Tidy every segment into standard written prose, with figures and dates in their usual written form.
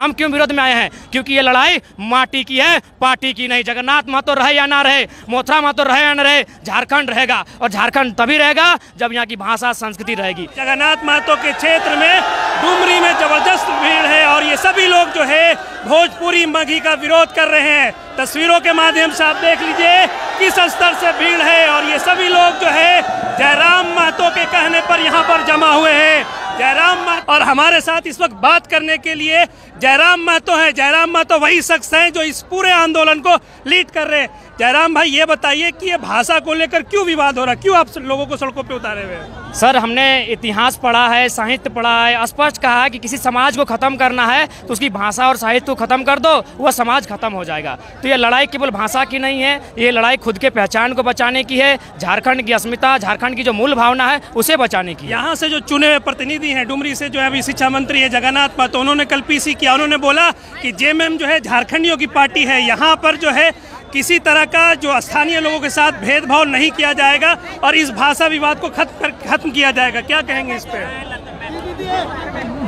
हम क्यों विरोध में आए हैं? क्योंकि ये लड़ाई माटी की है, पार्टी की नहीं। जगन्नाथ महतो रहे या ना रहे, मोथरा महतो रहे या ना रहे, झारखंड रहेगा। और झारखंड तभी रहेगा जब यहाँ की भाषा संस्कृति रहेगी। जगन्नाथ महतो के क्षेत्र में डुमरी में जबरदस्त भीड़ है और ये सभी लोग जो है भोजपुरी मगही का विरोध कर रहे हैं। तस्वीरों के माध्यम से आप देख लीजिए किस स्तर से भीड़ है और ये सभी लोग जो है जयराम महतो के कहने पर यहाँ पर जमा हुए हैं। जयराम महतो और हमारे साथ इस वक्त बात करने के लिए जयराम महतो हैं। जयराम महतो वही शख्स हैं जो इस पूरे आंदोलन को लीड कर रहे हैं। जयराम भाई, ये बताइए कि ये भाषा को लेकर क्यों विवाद हो रहा है, क्यों आप लोगों को सड़कों पे उतारे हुए हैं? सर, हमने इतिहास पढ़ा है, साहित्य पढ़ा है, स्पष्ट कहा है कि किसी समाज को खत्म करना है तो उसकी भाषा और साहित्य को खत्म कर दो, वह समाज खत्म हो जाएगा। तो ये लड़ाई केवल भाषा की नहीं है, ये लड़ाई खुद के पहचान को बचाने की है, झारखंड की अस्मिता, झारखंड की जो मूल भावना है उसे बचाने की। यहाँ से जो चुने हुए प्रतिनिधि हैं डुमरी से, जो है अभी शिक्षा मंत्री है जगन्नाथ महतो, उन्होंने कल पीसी किया। उन्होंने बोला कि जेएमएम जो है झारखंडियों की पार्टी है, यहाँ पर जो है किसी तरह का जो स्थानीय लोगों के साथ भेदभाव नहीं किया जाएगा और इस भाषा विवाद को खत्म किया जाएगा। क्या कहेंगे इस पे?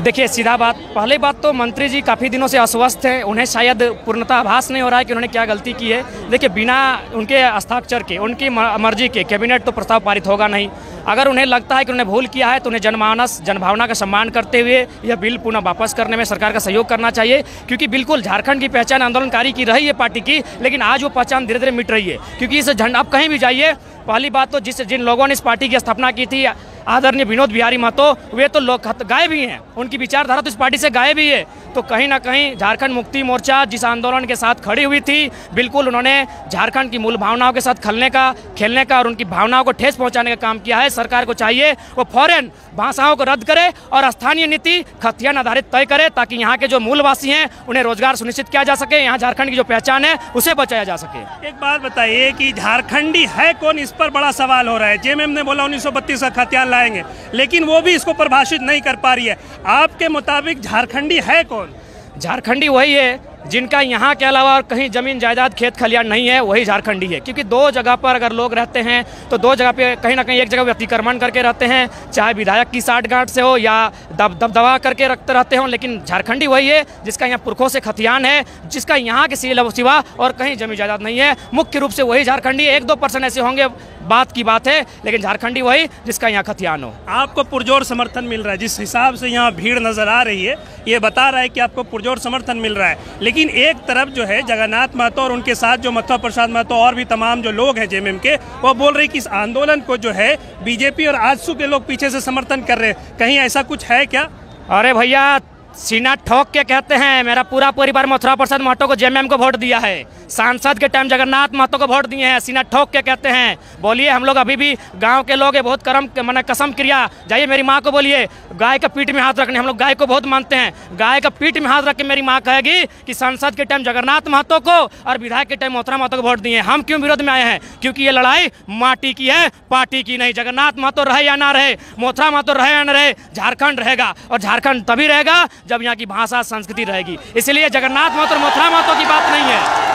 देखिए, सीधा बात, पहली बात तो मंत्री जी काफ़ी दिनों से अस्वस्थ हैं, उन्हें शायद पूर्णतः आभास नहीं हो रहा है कि उन्होंने क्या गलती की है। देखिए, बिना उनके हस्ताक्षर के, उनकी मर्जी के कैबिनेट तो प्रस्ताव पारित होगा नहीं। अगर उन्हें लगता है कि उन्हें भूल किया है तो उन्हें जनमानस, जनभावना का सम्मान करते हुए यह बिल पुनः वापस करने में सरकार का सहयोग करना चाहिए। क्योंकि बिल्कुल झारखंड की पहचान आंदोलनकारी की रही है पार्टी की, लेकिन आज वो पहचान धीरे धीरे मिट रही है। क्योंकि इस झंडा, आप कहीं भी जाइए, पहली बात तो जिन लोगों ने इस पार्टी की स्थापना की थी, आदरणीय विनोद बिहारी महतो, वे तो लोग गायब ही हैं, उनकी विचारधारा तो इस पार्टी से गायब ही है। तो कहीं ना कहीं झारखंड मुक्ति मोर्चा जिस आंदोलन के साथ खड़ी हुई थी, बिल्कुल उन्होंने झारखंड की मूल भावनाओं के साथ खेलने का और उनकी भावनाओं को ठेस पहुंचाने का काम किया है। सरकार को चाहिए वो फौरन भाषाओं को रद्द करे और स्थानीय नीति खतियान आधारित तय करे, ताकि यहाँ के जो मूलवासी हैं उन्हें रोजगार सुनिश्चित किया जा सके, यहाँ झारखंड की जो पहचान है उसे बचाया जा सके। एक बात बताइए कि झारखंडी है कौन, इस पर बड़ा सवाल हो रहा है। जेएमएम ने बोला 1932 का खतियान लाएंगे, लेकिन वो भी इसको परिभाषित नहीं कर पा रही है। आपके मुताबिक झारखंडी है कौन? झारखंडी वही है जिनका यहाँ के अलावा और कहीं जमीन जायदाद खेत खलियान नहीं है, वही झारखंडी है। क्योंकि दो जगह पर अगर लोग रहते हैं तो दो जगह पे कहीं ना कहीं एक जगह अतिक्रमण करके रहते हैं, चाहे विधायक की साठगांठ से हो या दबदबा करके रखते रहते हों, लेकिन झारखंडी वही है जिसका यहाँ पुरखों से खतियान है, जिसका यहाँ के सिवा और कहीं जमीन जायदाद नहीं है। मुख्य रूप से वही झारखंडी, 1-2% ऐसे होंगे, बात की बात है, लेकिन झारखंडी वही जिसका यहाँ खतियान हो। आपको पुरजोर समर्थन मिल रहा है, जिस हिसाब से यहाँ भीड़ नजर आ रही है, ये बता रहा है कि आपको पुरजोर समर्थन मिल रहा है। लेकिन एक तरफ जो है जगन्नाथ महतो और उनके साथ जो मथुरा प्रसाद महतो और भी तमाम जो लोग हैं जेएमएम के, वो बोल रहे कि इस आंदोलन को जो है बीजेपी और आजसू के लोग पीछे से समर्थन कर रहे हैं। कहीं ऐसा कुछ है क्या? अरे भैया, सीना ठोक के कहते हैं, मेरा पूरा परिवार मथुरा प्रसाद महतो को जेएमएम को वोट दिया है, सांसद के टाइम जगन्नाथ महतो को वोट दिए हैं। सीना ठोक के कहते हैं। बोलिए, हम लोग अभी भी गांव के लोग हैं, बहुत मैंने कसम क्रिया, जाइए मेरी माँ को बोलिए, गाय का पीठ में हाथ रखने, हम लोग गाय को बहुत मानते हैं। गाय का पीठ में हाथ रख के मेरी माँ कहेगी कि सांसद के टाइम जगन्नाथ महतो को और विधायक के टाइम मथुरा महतो को वोट दिए। हम क्यों विरोध में आए हैं? क्योंकि ये लड़ाई माटी की है, पार्टी की नहीं। जगन्नाथ महतो रहे या ना रहे, मोथरा महतो रहे या ना रहे, झारखंड रहेगा। और झारखंड तभी रहेगा जब यहाँ की भाषा संस्कृति रहेगी। इसलिए जगन्नाथ महतो और मथुरा महतो की बात नहीं है,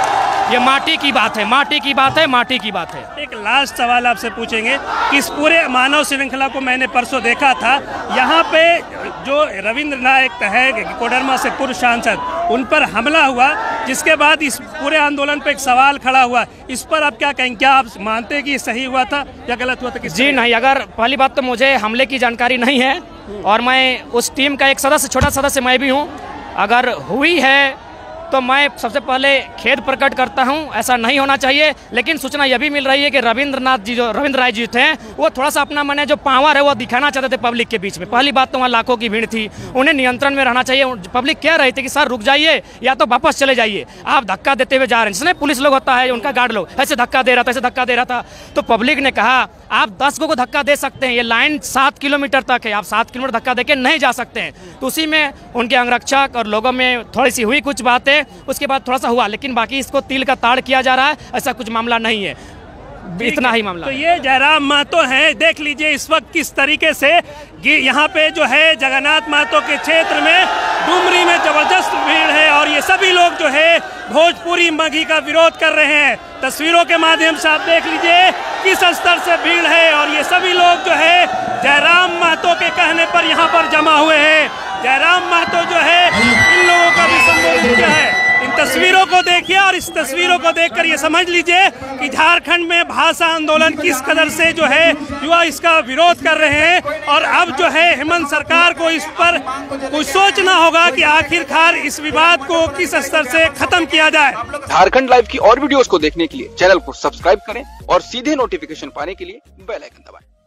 ये माटी की बात है, माटी की बात है, माटी की बात है। एक लास्ट सवाल आपसे पूछेंगे कि इस पूरे मानव श्रृंखला को मैंने परसों देखा था, यहाँ पे जो रविंद्र नायक है कोडरमा से पूर्व सांसद, उन पर हमला हुआ, जिसके बाद इस पूरे आंदोलन पे एक सवाल खड़ा हुआ। इस पर आप क्या कहेंगे? क्या आप मानते हैं कि ये सही हुआ था या गलत हुआ था? जी नहीं, अगर पहली बात तो मुझे हमले की जानकारी नहीं है और मैं उस टीम का एक सदस्य, छोटा सदस्य मैं भी हूँ। अगर हुई है तो मैं सबसे पहले खेद प्रकट करता हूं, ऐसा नहीं होना चाहिए। लेकिन सूचना यह भी मिल रही है कि रविंद्र राय जी थे, वो थोड़ा सा अपना मैंने जो पावर है वो दिखाना चाहते थे पब्लिक के बीच में। पहली बात तो वहाँ लाखों की भीड़ थी, उन्हें नियंत्रण में रहना चाहिए। पब्लिक कह रही थी कि सर रुक जाइए या तो वापस चले जाइए, आप धक्का देते हुए जा रहे हैं। जिसने पुलिस लोग होता है, उनका गार्ड लोग ऐसे धक्का दे रहा था, ऐसे धक्का दे रहा था। तो पब्लिक ने कहा आप 10 को धक्का दे सकते हैं, ये लाइन 7 किलोमीटर तक है, आप 7 किलोमीटर धक्का देके नहीं जा सकते हैं। तो उसी में उनके अंगरक्षक और लोगों में थोड़ी सी हुई कुछ बातें, उसके बाद थोड़ा सा हुआ, लेकिन बाकी इसको तिल का ताड़ किया जा रहा है, ऐसा कुछ मामला नहीं है, इतना ही मामला। तो ये जयराम महतो हैं, देख लीजिए इस वक्त किस तरीके से यहाँ पे जो है जगन्नाथ महतो के क्षेत्र में डुमरी में जबरदस्त भीड़ है और ये सभी लोग जो है भोजपुरी मगही का विरोध कर रहे हैं। तस्वीरों के माध्यम से आप देख लीजिए किस स्तर से भीड़ है और ये सभी लोग जो है जयराम महतो के कहने पर यहाँ पर जमा हुए हैं। जयराम महतो जो है इन लोगों का भी देखिए और इस तस्वीरों को देखकर ये समझ लीजिए कि झारखंड में भाषा आंदोलन किस कदर से जो है युवा इसका विरोध कर रहे हैं। और अब जो है हेमंत सरकार को इस पर कुछ सोचना होगा कि आखिरकार इस विवाद को किस स्तर से खत्म किया जाए। झारखंड लाइव की और वीडियोस को देखने के लिए चैनल को सब्सक्राइब करें और सीधे नोटिफिकेशन पाने के लिए बेल आइकन दबाएं।